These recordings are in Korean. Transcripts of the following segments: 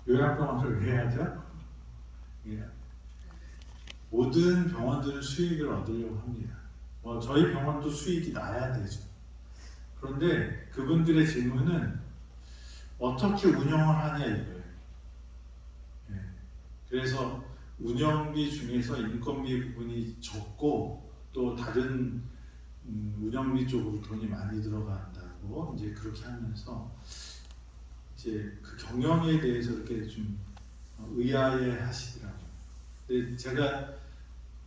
요양병원을 왜 하죠? 예. 모든 병원들은 수익을 얻으려고 합니다. 저희 병원도 수익이 나야 되죠. 그런데 그분들의 질문은 어떻게 운영을 하냐 이거예요. 예. 그래서 운영비 중에서 인건비 부분이 적고 또 다른 운영비 쪽으로 돈이 많이 들어간다고 이제 그렇게 하면서 이제 그 경영에 대해서 이렇게 좀 의아해 하시더라고요. 근데 제가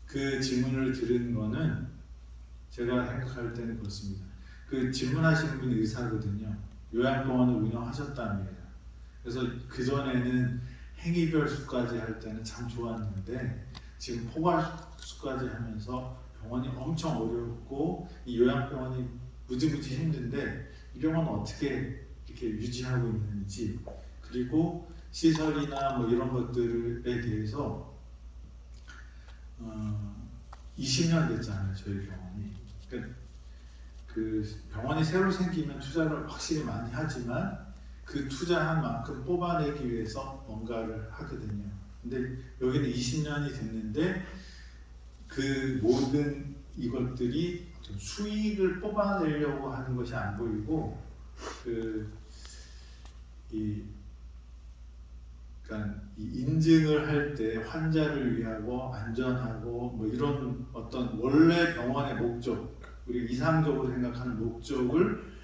그 질문을 들은 거는 제가 생각할 때는 그렇습니다. 그 질문하시는 분이 의사거든요. 요양병원을 운영하셨답니다. 그래서 그전에는 행위별 수까지 할 때는 참 좋았는데 지금 포괄수까지 하면서 병원이 엄청 어렵고 이 요양병원이 무지무지 힘든데 이 병원은 어떻게 이렇게 유지하고 있는지 그리고 시설이나 뭐 이런 것들에 대해서 20년 됐잖아요 저희 병원이. 그 병원이 새로 생기면 투자를 확실히 많이 하지만 그 투자한 만큼 뽑아내기 위해서 뭔가를 하거든요. 근데 여기는 20년이 됐는데 그 모든 이것들이 수익을 뽑아내려고 하는 것이 안 보이고 그러니까 이 인증을 할 때 환자를 위하고 안전하고 뭐 이런 어떤 원래 병원의 목적, 우리 이상적으로 생각하는 목적을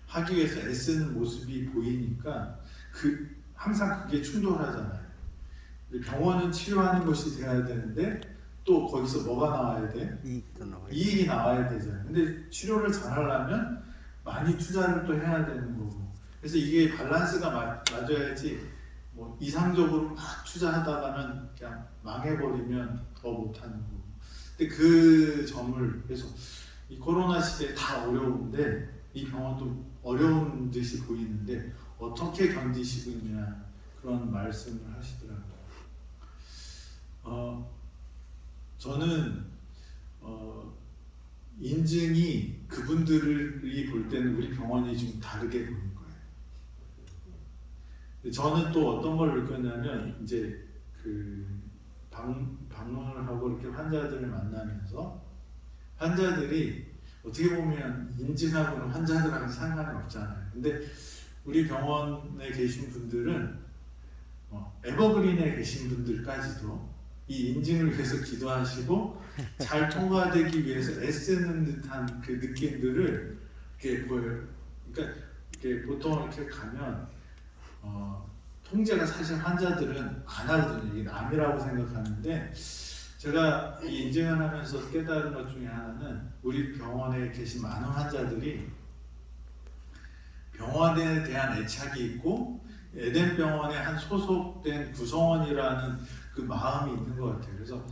하기 위해서 애쓰는 모습이 보이니까 항상 그게 충돌하잖아요. 병원은 치료하는 것이 돼야 되는데 또 거기서 뭐가 나와야 돼? 이익이 나와야 되잖아요. 근데 치료를 잘하려면 많이 투자를 또 해야 되는 거고. 그래서 이게 밸런스가 맞아야지 뭐 이상적으로 막 투자하다가는 그냥 망해버리면 더 못하는 거고. 근데 그 점을 그래서 이 코로나 시대에 다 어려운데 이 병원도 어려운 듯이 보이는데 어떻게 견디시고 있냐 그런 말씀을 하시더라고요. 저는 인증이 그분들이 볼 때는 우리 병원이 좀 다르게 보이는 거예요. 저는 또 어떤 걸 느꼈냐면 이제 방문을 하고 이렇게 환자들을 만나면서 환자들이 어떻게 보면 인증하고는 환자들하고 상관이 없잖아요. 근데 우리 병원에 계신 분들은 에버그린에 계신 분들까지도 이 인증을 위해서 기도하시고 잘 통과되기 위해서 애쓰는 듯한 그 느낌들을 이렇게 보여요. 그러니까 이렇게 보통 이렇게 가면 통제가 사실 환자들은 안 하거든요. 이게 남이라고 생각하는데 제가 이 인증을 하면서 깨달은 것 중에 하나는 우리 병원에 계신 많은 환자들이 병원에 대한 애착이 있고 에덴병원의 한 소속된 구성원이라는 그 마음이 있는 것 같아요. 그래서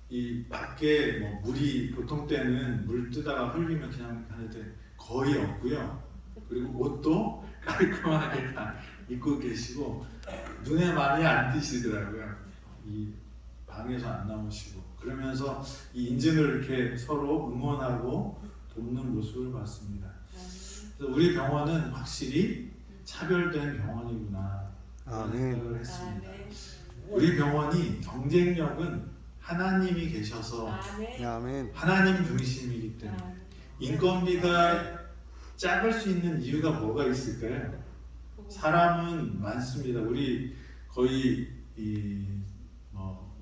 이 밖에 뭐 물이 보통 때는 물 뜨다가 흘리면 그냥 하는데 거의 없고요. 그리고 옷도 깔끔하게 다 입고 계시고 눈에 많이 안 띄시더라고요. 이 방에서 안 나오시고 그러면서 이 인증을 이렇게 서로 응원하고 돕는 모습을 봤습니다. 그래서 우리 병원은 확실히 차별된 병원이구나 생각을 했습니다. 우리 병원이 경쟁력은 하나님이 계셔서 하나님 중심이기 때문에 인건비가 작을 수 있는 이유가 뭐가 있을까요? 사람은 많습니다. 우리 거의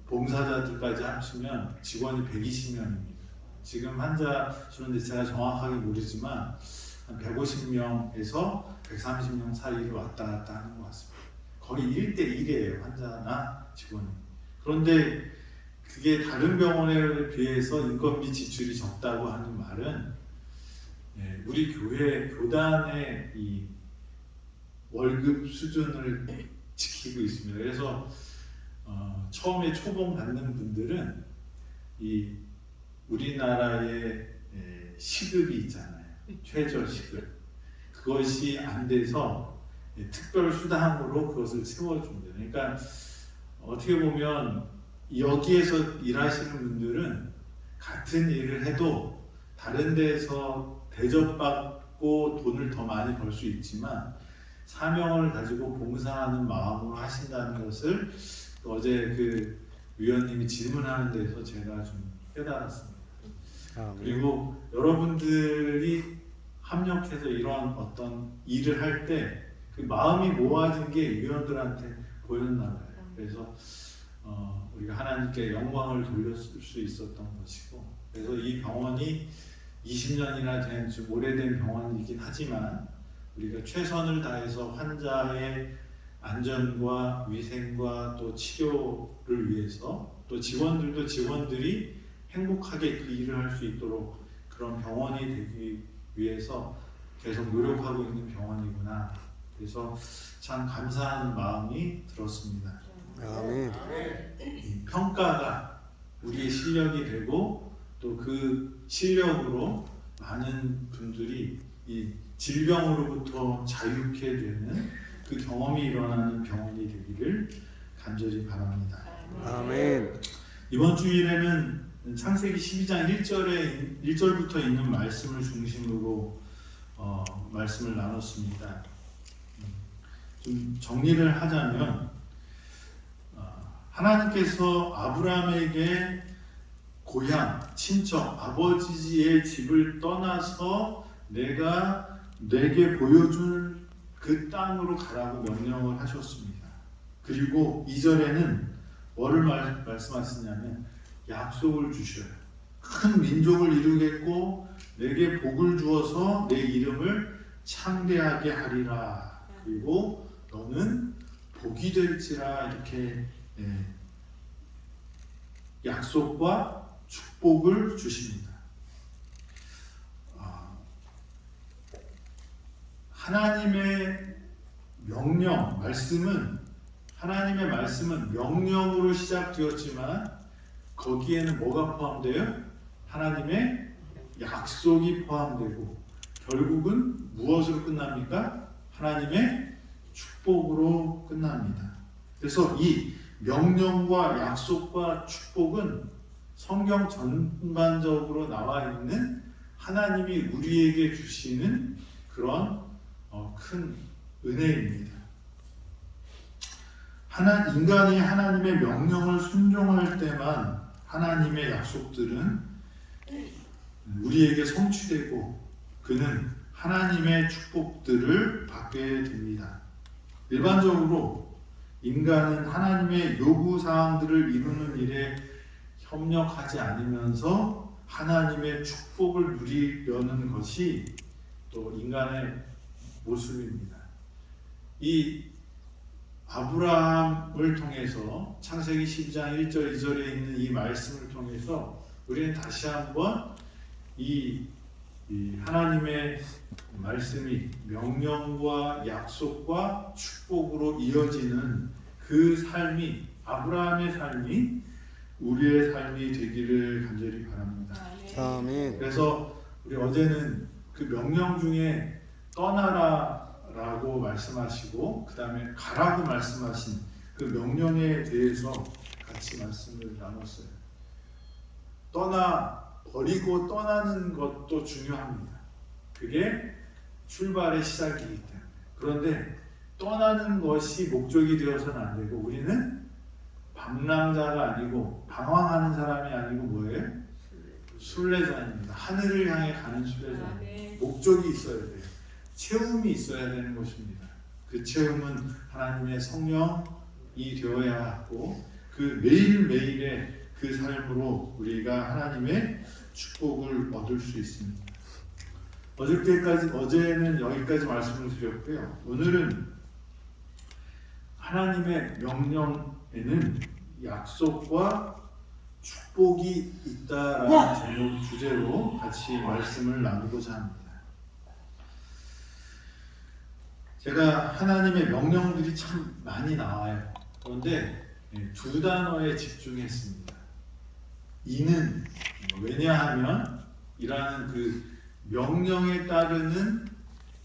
봉사자들까지 합치면 직원이 120명입니다. 지금 환자 수는 제가 정확하게 모르지만 한 150명에서 130명 사이로 왔다 갔다 하는 것 같습니다. 거의 1대1이에요. 환자나 직원이. 그런데 그게 다른 병원에 비해서 인건비 지출이 적다고 하는 말은 우리 교회 교단의 이 월급 수준을 지키고 있습니다. 그래서 처음에 초봉 받는 분들은 이 우리나라의 시급이 있잖아요. 최저 시급. 그것이 안 돼서 특별 수당으로 그것을 채워줍니다. 그러니까 어떻게 보면 여기에서 일하시는 분들은 같은 일을 해도 다른 데서 대접받고 돈을 더 많이 벌 수 있지만 사명을 가지고 봉사하는 마음으로 하신다는 것을 어제 그 위원님이 질문하는 데서 제가 좀 깨달았습니다. 그리고 여러분들이 합력해서 이런 어떤 일을 할 때 그 마음이 모아진 게 위원들한테 보였나 봐요. 그래서 우리가 하나님께 영광을 돌렸을 수 있었던 것이고, 그래서 이 병원이 20년이나 된 좀 오래된 병원이긴 하지만 우리가 최선을 다해서 환자의 안전과 위생과 또 치료를 위해서, 또 직원들이 행복하게 그 일을 할 수 있도록 그런 병원이 되기 위해서 계속 노력하고 있는 병원이구나. 그래서 참 감사한 마음이 들었습니다. 아멘. 이 평가가 우리의 실력이 되고 또 그 실력으로 많은 분들이 이 질병으로부터 자유케 되는 그 경험이 일어나는 병원이 되기를 간절히 바랍니다. 아멘. 이번 주일에는 창세기 12장 1절부터 있는 말씀을 중심으로 말씀을 나눴습니다. 좀 정리를 하자면 하나님께서 아브라함에게 고향, 친척, 아버지의 집을 떠나서 내가 내게 보여줄 그 땅으로 가라고 명령을 하셨습니다. 그리고 2절에는 뭐를 말씀하시냐면 약속을 주셔요. 큰 민족을 이루겠고 내게 복을 주어서 내 이름을 창대하게 하리라. 그리고 너는 복이 될지라. 이렇게 약속과 축복을 주십니다. 하나님의 하나님의 말씀은 명령으로 시작되었지만 거기에는 뭐가 포함돼요? 하나님의 약속이 포함되고 결국은 무엇으로 끝납니까? 하나님의 축복으로 끝납니다. 그래서 이 명령과 약속과 축복은 성경 전반적으로 나와 있는 하나님이 우리에게 주시는 그런 큰 은혜입니다. 인간이 하나님의 명령을 순종할 때만 하나님의 약속들은 우리에게 성취되고 그는 하나님의 축복들을 받게 됩니다. 일반적으로 인간은 하나님의 요구사항들을 이루는 일에 협력하지 않으면서 하나님의 축복을 누리려는 것이 또 인간의 모습입니다. 이 아브라함을 통해서 창세기 12장 1절 2절에 있는 이 말씀을 통해서 우리는 다시 한번 이 하나님의 말씀이 명령과 약속과 축복으로 이어지는 그 삶이, 아브라함의 삶이 우리의 삶이 되기를 간절히 바랍니다. 아멘. 그래서 우리 어제는 그 명령 중에 떠나라라고 말씀하시고 그 다음에 가라고 말씀하신 그 명령에 대해서 같이 말씀을 나눴어요. 버리고 떠나는 것도 중요합니다. 그게 출발의 시작이기 때문에. 그런데 떠나는 것이 목적이 되어서는 안 되고 우리는 방랑자가 아니고 방황하는 사람이 아니고 뭐예요? 순례자입니다. 하늘을 향해 가는 순례자입니다. 목적이 있어야 돼요. 체험이 있어야 되는 것입니다. 그 체험은 하나님의 성령이 되어야 하고 그 매일매일의 그 삶으로 우리가 하나님의 축복을 얻을 수 있습니다. 어제는 여기까지 말씀을 드렸고요. 오늘은 하나님의 명령에는 약속과 축복이 있다라는 주제로 같이 말씀을 나누고자 합니다. 제가 하나님의 명령들이 참 많이 나와요. 그런데 두 단어에 집중했습니다. 이는, 왜냐하면 이라는 그 명령에 따르는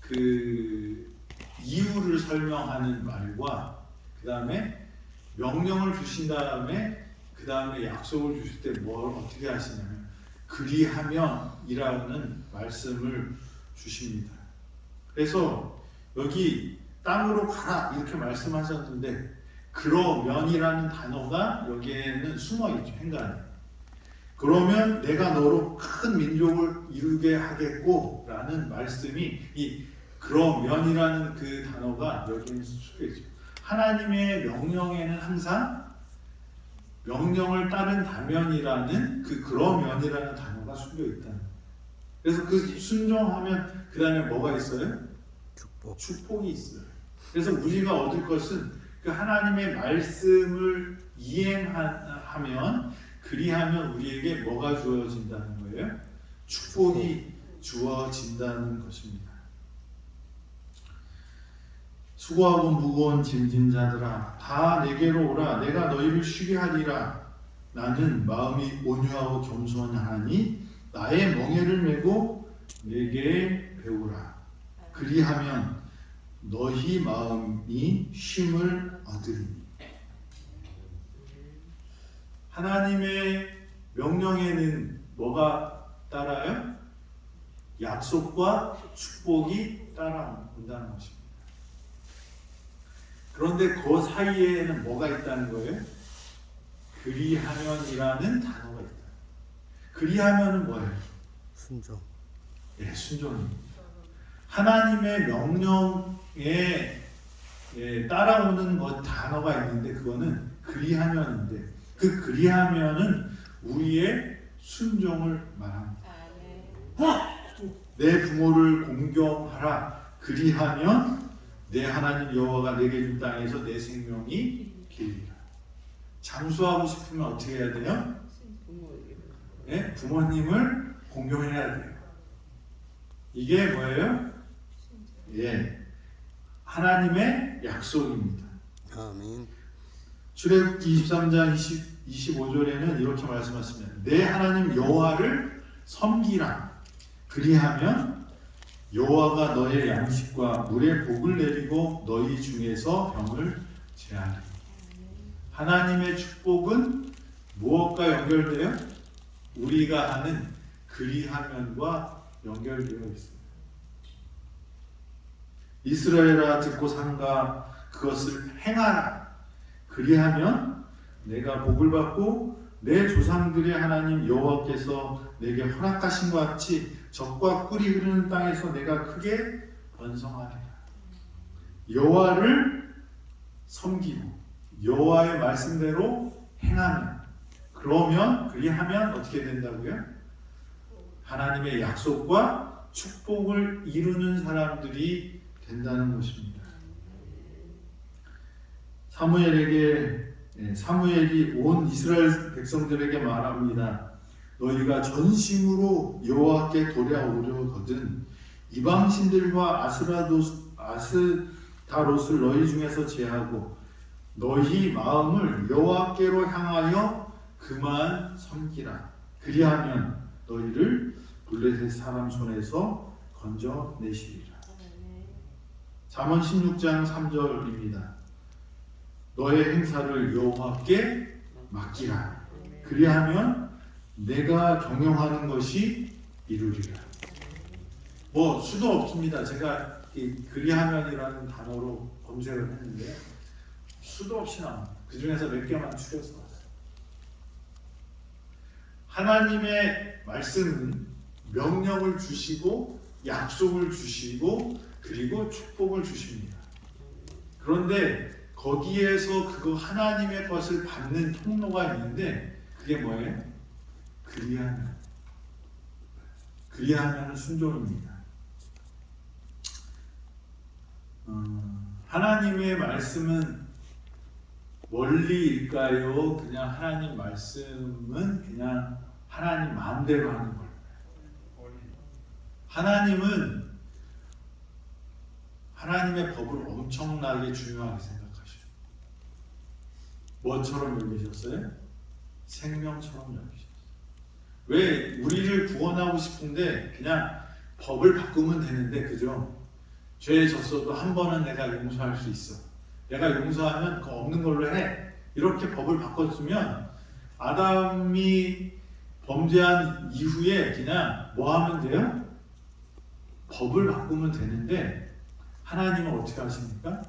그 이유를 설명하는 말과 그 다음에 명령을 주신 다음에 그 다음에 약속을 주실 때 뭘 어떻게 하시냐면 그리하면 이라는 말씀을 주십니다. 그래서 여기 땅으로 가라 이렇게 말씀하셨는데 그러면이라는 단어가 여기에는 숨어있죠. 행간에. 그러면 내가 너로 큰 민족을 이루게 하겠고 라는 말씀이 이 그러면이라는 그 단어가 여기에는 숨어있죠. 하나님의 명령에는 항상 명령을 따른다면이라는 그 그러면이라는 단어가 숨겨있다는 거예요. 그래서 그 순종하면 그 다음에 뭐가 있어요? 축복이 있어요. 그래서 우리가 얻을 것은 그 하나님의 말씀을 이행하면 그리하면 우리에게 뭐가 주어진다는 거예요? 축복이 주어진다는 것입니다. 수고하고 무거운 짐진 자들아 다 내게로 오라 내가 너희를 쉬게 하리라 나는 마음이 온유하고 겸손하니 나의 멍에를 메고 내게 배우라 그리하면 너희 마음이 쉼을 얻으리니. 하나님의 명령에는 뭐가 따라요? 약속과 축복이 따라온다는 것입니다. 그런데 그 사이에는 뭐가 있다는 거예요? 그리하면이라는 단어가 있다. 그리하면은 뭐예요? 순종. 예, 순종입니다. 하나님의 명령에 따라오는 단어가 있는데 그거는 그리하면인데 그 그리하면은 우리의 순종을 말합니다. 내 부모를 공경하라 그리하면 내 하나님 여호와가 내게 준 땅에서 내 생명이 길리라. 장수하고 싶으면 어떻게 해야 돼요? 네? 부모님을 공경해야 돼요. 이게 뭐예요? 예, 하나님의 약속입니다. 아멘. 출애굽기 23장 25절에는 이렇게 말씀하십니다. 내 하나님 여호와를 섬기라. 그리하면 여호와가 너의 양식과 물의 복을 내리고 너희 중에서 병을 제하리니. 하나님의 축복은 무엇과 연결돼요? 우리가 하는 그리하면과 연결되어 있습니다. 이스라엘아 듣고 삼가 그것을 행하라. 그리하면 내가 복을 받고 내 조상들의 하나님 여호와께서 내게 허락하신 것 같이 젖과 꿀이 흐르는 땅에서 내가 크게 번성하리라. 여호와를 섬기고 여호와의 말씀대로 행하면 그러면 그리하면 어떻게 된다고요? 하나님의 약속과 축복을 이루는 사람들이 된다는 것입니다. 사무엘이 온 이스라엘 백성들에게 말합니다. 너희가 전심으로 여호와께 돌아오려거든 이방신들과 아스타롯을 너희 중에서 제하고 너희 마음을 여호와께로 향하여 그만 섬기라. 그리하면 너희를 블레셋 사람 손에서 건져내시리라. 잠언 16장 3절입니다. 너의 행사를 여호와께 맡기라. 그리하면 내가 경영하는 것이 이루리라. 뭐 수도 없습니다. 제가 이 그리하면이라는 단어로 검색을 했는데 수도 없이 나옵니다. 그 중에서 몇 개만 추려서 왔어요. 하나님의 말씀은 명령을 주시고 약속을 주시고 그리고 축복을 주십니다. 그런데 거기에서 그거 하나님의 것을 받는 통로가 있는데 그게 뭐예요? 그리하면은 순종입니다. 하나님의 말씀은 원리일까요? 그냥 하나님 말씀은 그냥 하나님 마음대로 하는 걸까요? 하나님은 하나님의 법을 엄청나게 중요하게 생각하시고 뭐처럼 여기셨어요? 생명처럼 여기셨어요. 왜 우리를 구원하고 싶은데 그냥 법을 바꾸면 되는데 그죠? 죄에 졌어도 한 번은 내가 용서할 수 있어. 내가 용서하면 그거 없는 걸로 해. 이렇게 법을 바꿨으면 아담이 범죄한 이후에 그냥 뭐 하면 돼요? 법을 바꾸면 되는데 하나님은 어떻게 하십니까?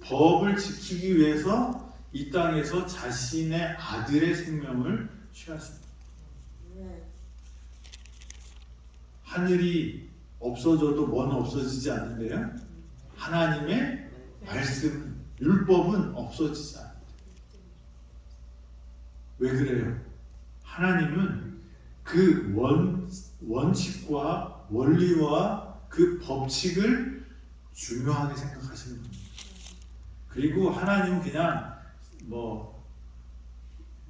법을 지키기 위해서 이 땅에서 자신의 아들의 생명을 취하십니다. 하늘이 없어져도 뭐는 없어지지 않는데요. 하나님의 말씀, 율법은 없어지지 않는다. 왜 그래요? 하나님은 그 원칙과 원리와 그 법칙을 중요하게 생각하시는 분입니다. 그리고 하나님은 그냥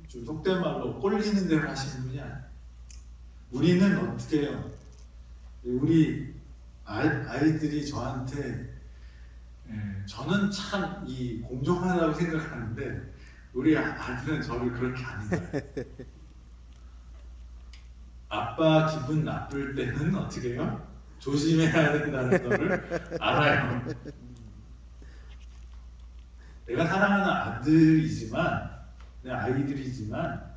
좀 속된 말로 꼴리는 대로 하시는 분이 아니에요. 우리는 어떻게 해요? 우리 아이들이 저한테 저는 참 공정하다고 생각하는데 우리 아들은 저를 그렇게 안 해요. 아빠 기분 나쁠 때는 어떻게 해요? 조심해야 된다는 거를 알아요. 내가 사랑하는 아들이지만 내 아이들이지만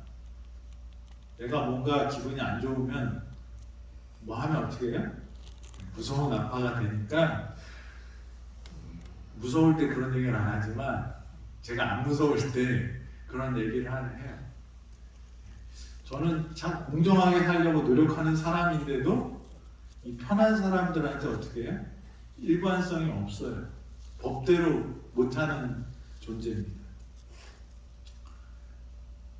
내가 뭔가 기분이 안 좋으면 뭐 하면 어떻게 해요? 무서운 아빠가 되니까 무서울 때 그런 얘기를 안 하지만 제가 안 무서울 때 그런 얘기를 해요. 저는 참 공정하게 살려고 노력하는 사람인데도 이 편한 사람들한테 어떻게 해요? 일관성이 없어요. 법대로 못하는 존재입니다.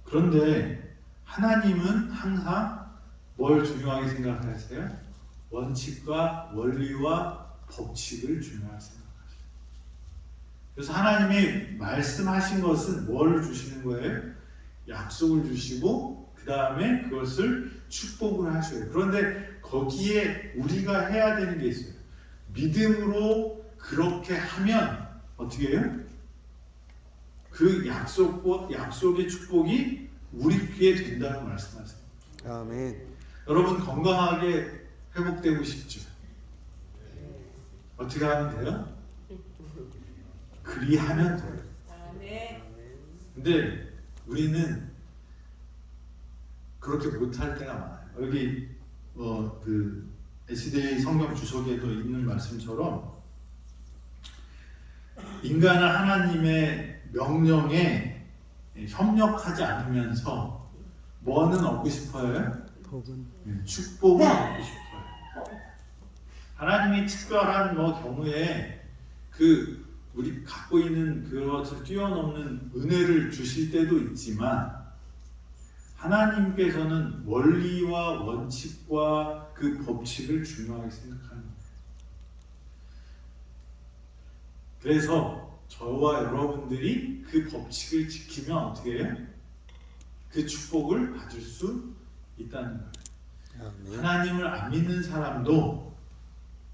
그런데 하나님은 항상 뭘 중요하게 생각하세요? 원칙과 원리와 법칙을 중요하게 생각하세요. 그래서 하나님이 말씀하신 것은 뭘 주시는 거예요? 약속을 주시고 그 다음에 그것을 축복을 하셔요. 그런데 거기에 우리가 해야 되는 게 있어요. 믿음으로 그렇게 하면 어떻게 해요? 그 약속의 축복이 우리 귀에 된다고 말씀하세요. 아멘. 여러분 건강하게 회복되고 싶죠? 어떻게 하면 돼요? 그리하면 돼요. 근데 우리는 그렇게 못할 때가 많아요. 여기 그 SD 성경 주석에도 있는 말씀처럼 인간은 하나님의 명령에 협력하지 않으면서 뭐는 얻고 싶어요? 법은 축복을 얻고 싶어요. 하나님이 특별한 경우에 우리 갖고 있는 그것을 뛰어넘는 은혜를 주실 때도 있지만 하나님께서는 원리와 원칙과 그 법칙을 중요하게 생각하는 거예요. 그래서 저와 여러분들이 그 법칙을 지키면 어떻게 해요? 그 축복을 받을 수 있다는 거예요. 아멘. 하나님을 안 믿는 사람도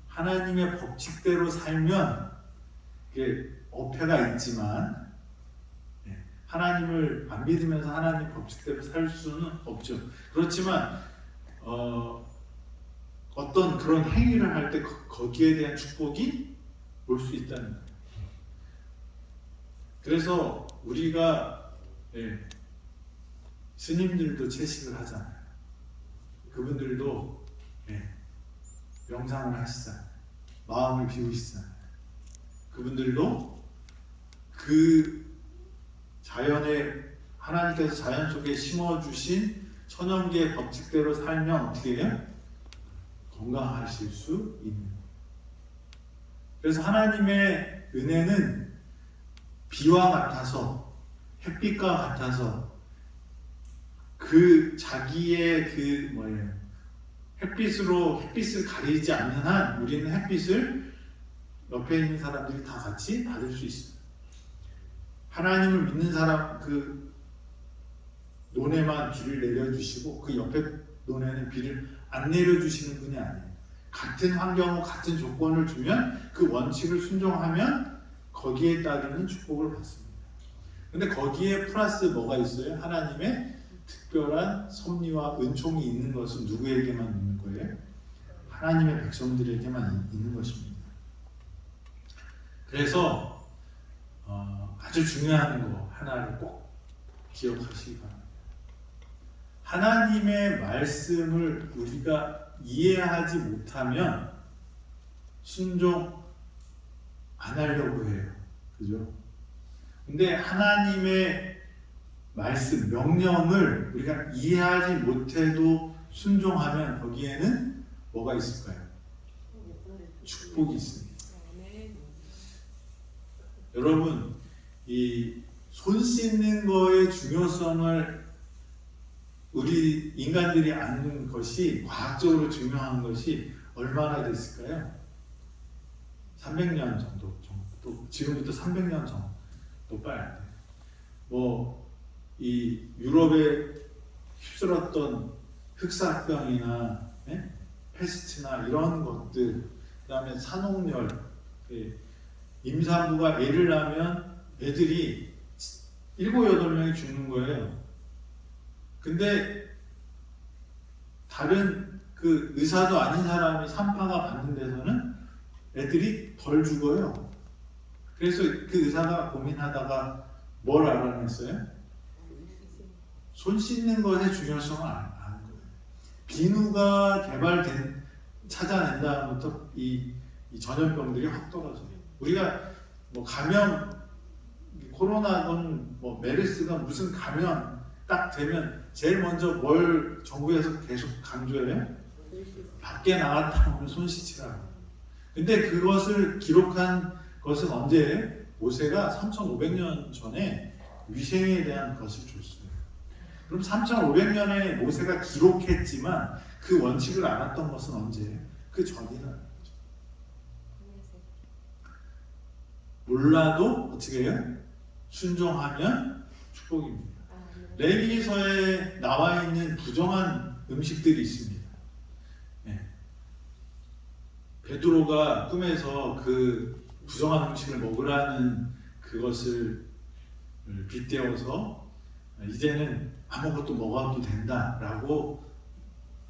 하나님의 법칙대로 살면 어폐가 있지만 하나님을 안 믿으면서 하나님 법칙대로 살 수는 없죠. 그렇지만 어떤 그런 행위를 할 때 거기에 대한 축복이 올 수 있다는 거예요. 그래서 우리가 스님들도 채식을 하잖아요. 그분들도 명상을 하시잖아요. 마음을 비우시잖아요. 그분들도 그 자연에 하나님께서 자연 속에 심어주신 천연계의 법칙대로 살면 어떻게 해요? 건강하실 수 있는 거예요. 그래서 하나님의 은혜는 비와 같아서 햇빛과 같아서 그 자기의 햇빛을 가리지 않는 한 우리는 햇빛을 옆에 있는 사람들이 다 같이 받을 수 있어요. 하나님을 믿는 사람 그 논에만 비를 내려주시고 그 옆에 논에는 비를 안 내려주시는 분이 아니에요. 같은 환경과 같은 조건을 주면 그 원칙을 순종하면 거기에 따르는 축복을 받습니다. 근데 거기에 플러스 뭐가 있어요? 하나님의 특별한 섭리와 은총이 있는 것은 누구에게만 있는 거예요? 하나님의 백성들에게만 있는 것입니다. 그래서 아주 중요한 거 하나를 꼭 기억하시기 바랍니다. 하나님의 말씀을 우리가 이해하지 못하면 안 하려고 해요. 그죠? 근데 하나님의 말씀, 명령을 우리가 이해하지 못해도 순종하면 거기에는 뭐가 있을까요? 축복이 있습니다. 여러분, 이 손 씻는 거의 중요성을 우리 인간들이 아는 것이 과학적으로 증명한 것이 얼마나 됐을까요? 300년 정도, 또 지금부터 300년 정도 빨리 안 돼요. 이 유럽에 휩쓸었던 흑사병이나 패스트나 이런 것들, 그다음에 산옥열, 임산부가 애를 낳으면 애들이 7, 8명이 죽는 거예요. 근데 다른 그 의사도 아닌 사람이 산파가 받는 데서는 애들이 덜 죽어요. 그래서 그 의사가 고민하다가 뭘 알아냈어요? 손 씻는 것의 중요성을 아는 거예요. 비누가 찾아낸 다음부터 이 전염병들이 확 떨어져요. 우리가 감염, 코로나건 메르스가 무슨 감염 딱 되면 제일 먼저 뭘 정부에서 계속 강조해요? 밖에 나갔다 오면 손 씻으라고. 근데 그것을 기록한 것은 언제예요? 모세가 3,500년 전에 위생에 대한 것을 줬어요. 그럼 3,500년에 모세가 기록했지만 그 원칙을 알았던 것은 언제예요? 그 전이라는 거죠. 몰라도 어떻게 해요? 순종하면 축복입니다. 레위기서에 나와 있는 부정한 음식들이 있습니다. 베드로가 꿈에서 그 부정한 음식을 먹으라는 그것을 빗대어서 이제는 아무것도 먹어도 된다라고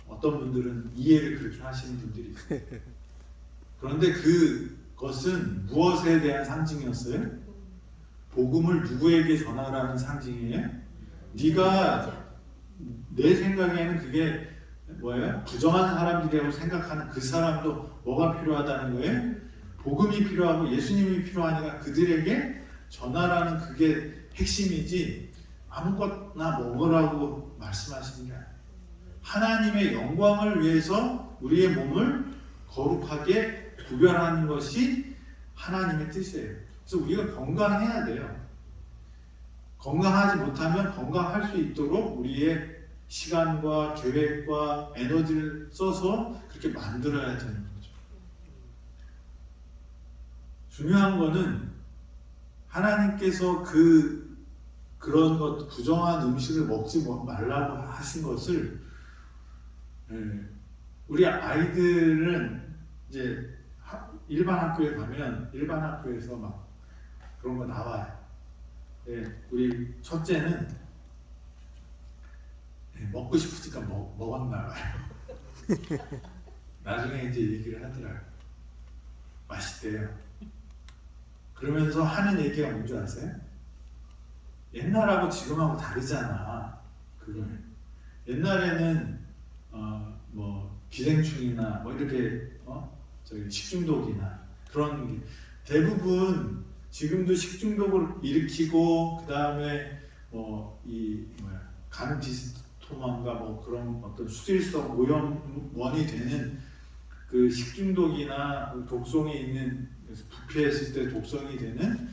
어떤 분들은 이해를 그렇게 하시는 분들이 있어요. 그런데 그것은 무엇에 대한 상징이었어요? 복음을 누구에게 전하라는 상징이에요? 내 생각에는 그게 뭐예요? 부정한 사람들이라고 생각하는 그 사람도 뭐가 필요하다는 거예요? 복음이 필요하고 예수님이 필요하니까 그들에게 전하라는 그게 핵심이지 아무것나 먹으라고 말씀하시는 게 아니에요. 하나님의 영광을 위해서 우리의 몸을 거룩하게 구별하는 것이 하나님의 뜻이에요. 그래서 우리가 건강해야 돼요. 건강하지 못하면 건강할 수 있도록 우리의 시간과 계획과 에너지를 써서 그렇게 만들어야 되는 거죠. 중요한 거는 하나님께서 그런 것, 부정한 음식을 먹지 말라고 하신 것을 우리 아이들은 이제 일반 학교에 가면 일반 학교에서 막 그런 거 나와요. 우리 첫째는 먹고 싶으니까 먹었나 봐요. 나중에 이제 얘기를 하더라고요. 맛있대요. 그러면서 하는 얘기가 뭔지 아세요? 옛날하고 지금하고 다르잖아. 그걸. 옛날에는 기생충이나 이렇게 식중독이나 그런 게 대부분 지금도 식중독을 일으키고 그 다음에 간디스토만가 그런 어떤 수질성 오염원이 되는 그 식중독이나 독성이 있는 부패했을 때 독성이 되는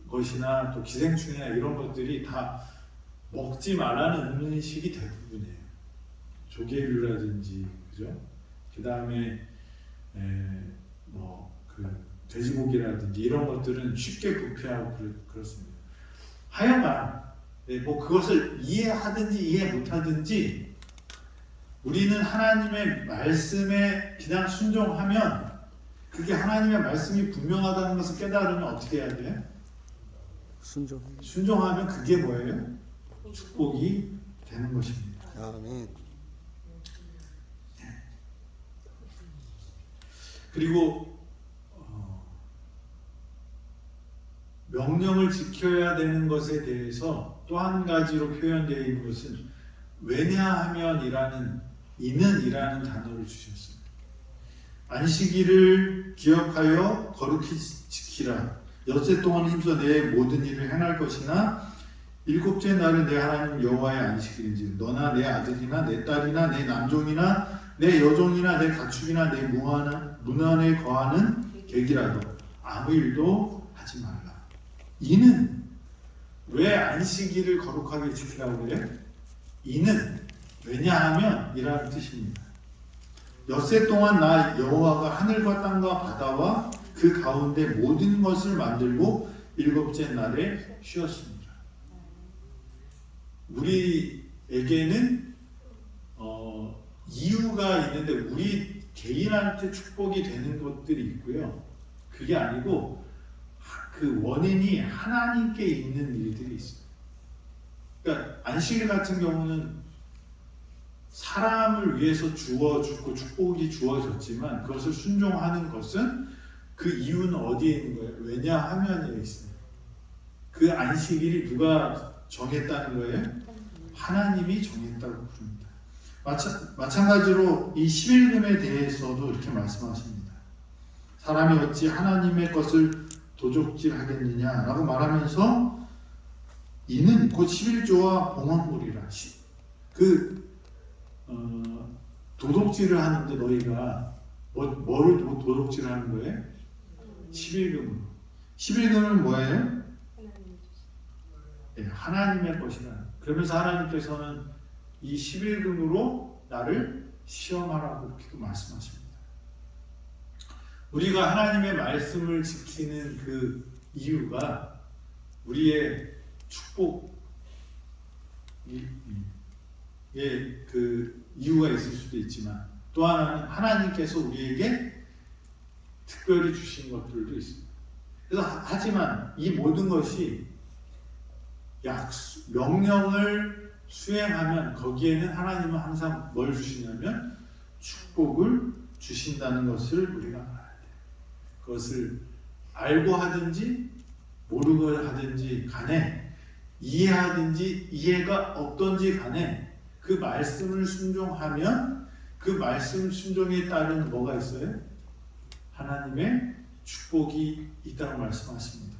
것이나 또 기생충이나 이런 것들이 다 먹지 말라는 음식이 대부분이에요. 조개류라든지 그죠? 그 다음에 돼지고기라든지 이런 것들은 쉽게 부패하고 그렇습니다. 하여간 그것을 이해하든지 이해 못하든지 우리는 하나님의 말씀에 그냥 순종하면 그게 하나님의 말씀이 분명하다는 것을 깨달으면 어떻게 해야 돼요? 순종하면 그게 뭐예요? 축복이 되는 것입니다. 아멘. 그리고 명령을 지켜야 되는 것에 대해서 또 한 가지로 표현되어 있는 것은 왜냐하면이라는 단어를 주셨습니다. 안식일을 기억하여 거룩히 지키라. 엿새 동안 힘써 내 모든 일을 행할 것이나 일곱째 날은 내 하나님 여호와의 안식일인지 너나 내 아들이나 내 딸이나 내 남종이나 내 여종이나 내 가축이나 내 문안에 거하는 객이라도 아무 일도 하지 말라. 이는 왜 안식일을 거룩하게 지키라고 그래요? 이는 왜냐하면 이라는 뜻입니다. 엿새 동안 나 여호와가 하늘과 땅과 바다와 그 가운데 모든 것을 만들고 일곱째 날에 쉬었습니다. 우리에게는 이유가 있는데 우리 개인한테 축복이 되는 것들이 있고요. 그게 아니고 그 원인이 하나님께 있는 일들이 있어요. 그러니까 안식일 같은 경우는 사람을 위해서 주어주고 축복이 주어졌지만 그것을 순종하는 것은 그 이유는 어디에 있는 거예요? 왜냐하면에 있어요. 그 안식일이 누가 정했다는 거예요? 하나님이 정했다고 부릅니다. 마찬가지로 이 11금에 대해서도 이렇게 말씀하십니다. 사람이 어찌 하나님의 것을 도적질하겠느냐라고 말하면서 이는 곧 11조와 봉헌물이라. 도둑질을 하는데 너희가 뭐를 도둑질을 하는 거예요? 11금으로. 11금은 뭐예요? 네, 하나님의 것이라. 그러면서 하나님께서는 이 11금으로 나를 시험하라고 그렇게 말씀하십니다. 우리가 하나님의 말씀을 지키는 그 이유가 우리의 축복의 그 이유가 있을 수도 있지만 또 하나는 하나님께서 우리에게 특별히 주신 것들도 있습니다. 그래서 하지만 이 모든 것이 명령을 수행하면 거기에는 하나님은 항상 뭘 주시냐면 축복을 주신다는 것을 우리가 알아야 돼요. 그것을 알고 하든지 모르고 하든지 간에 이해하든지 이해가 없든지 간에 그 말씀을 순종하면 그 말씀 순종에 따른 뭐가 있어요? 하나님의 축복이 있다고 말씀하십니다.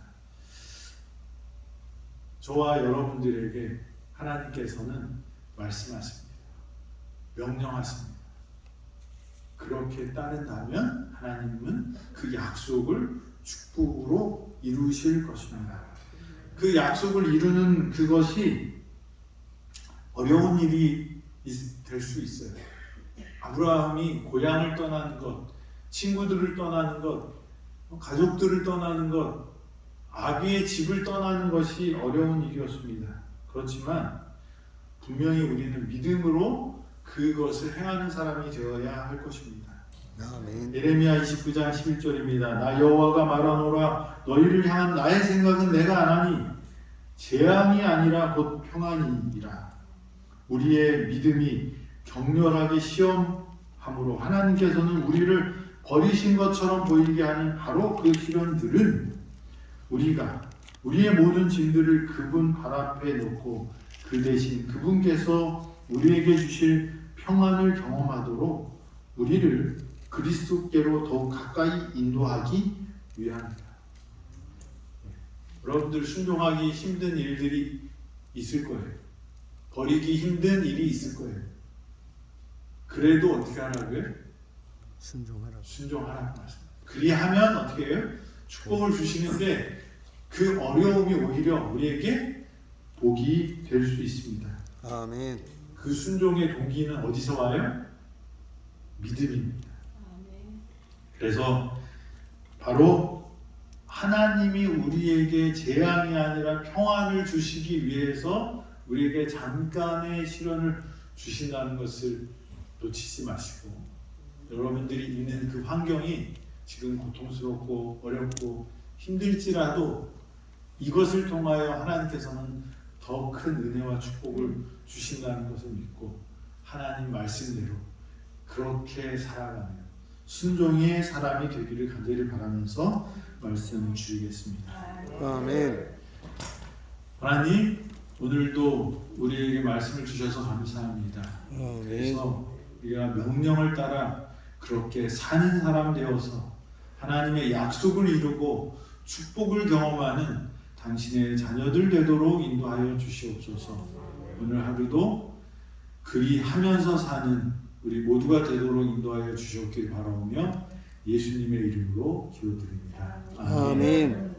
저와 여러분들에게 하나님께서는 말씀하십니다. 명령하십니다. 그렇게 따른다면 하나님은 그 약속을 축복으로 이루실 것입니다. 그 약속을 이루는 그것이 어려운 일이 될 수 있어요. 아브라함이 고향을 떠나는 것, 친구들을 떠나는 것, 가족들을 떠나는 것, 아비의 집을 떠나는 것이 어려운 일이었습니다. 그렇지만 분명히 우리는 믿음으로 그것을 행하는 사람이 되어야 할 것입니다. 아멘. 예레미야 29장 11절입니다. 나 여호와가 말하노라 너희를 향한 나의 생각은 내가 안하니 재앙이 아니라 곧 평안이니라. 우리의 믿음이 격렬하게 시험함으로 하나님께서는 우리를 버리신 것처럼 보이게 하는 바로 그 시련들은 우리가 우리의 모든 짐들을 그분 발 앞에 놓고 그 대신 그분께서 우리에게 주실 평안을 경험하도록 우리를 그리스도께로 더욱 가까이 인도하기 위함이다. 여러분들 순종하기 힘든 일들이 있을 거예요. 버리기 힘든 일이 있을 거예요. 그래도 어떻게 하라고요? 순종하라고 말씀. 그리하면 어떻게 해요? 축복을 주시는데 그 어려움이 오히려 우리에게 복이 될 수 있습니다. 아멘. 그 순종의 동기는 어디서 와요? 믿음입니다. 그래서 바로 하나님이 우리에게 재앙이 아니라 평안을 주시기 위해서 우리에게 잠깐의 시련을 주신다는 것을 놓치지 마시고 여러분들이 있는 그 환경이 지금 고통스럽고 어렵고 힘들지라도 이것을 통하여 하나님께서는 더 큰 은혜와 축복을 주신다는 것을 믿고 하나님 말씀대로 그렇게 살아가는 순종의 사람이 되기를 간절히 바라면서 말씀을 드리겠습니다. 아멘. 하나님 오늘도 우리에게 말씀을 주셔서 감사합니다. 아멘. 그래서 우리가 명령을 따라 그렇게 사는 사람 되어서 하나님의 약속을 이루고 축복을 경험하는 당신의 자녀들 되도록 인도하여 주시옵소서. 오늘 하루도 그리하면서 사는 우리 모두가 되도록 인도하여 주시옵길 바라오며 예수님의 이름으로 기도드립니다. 아멘.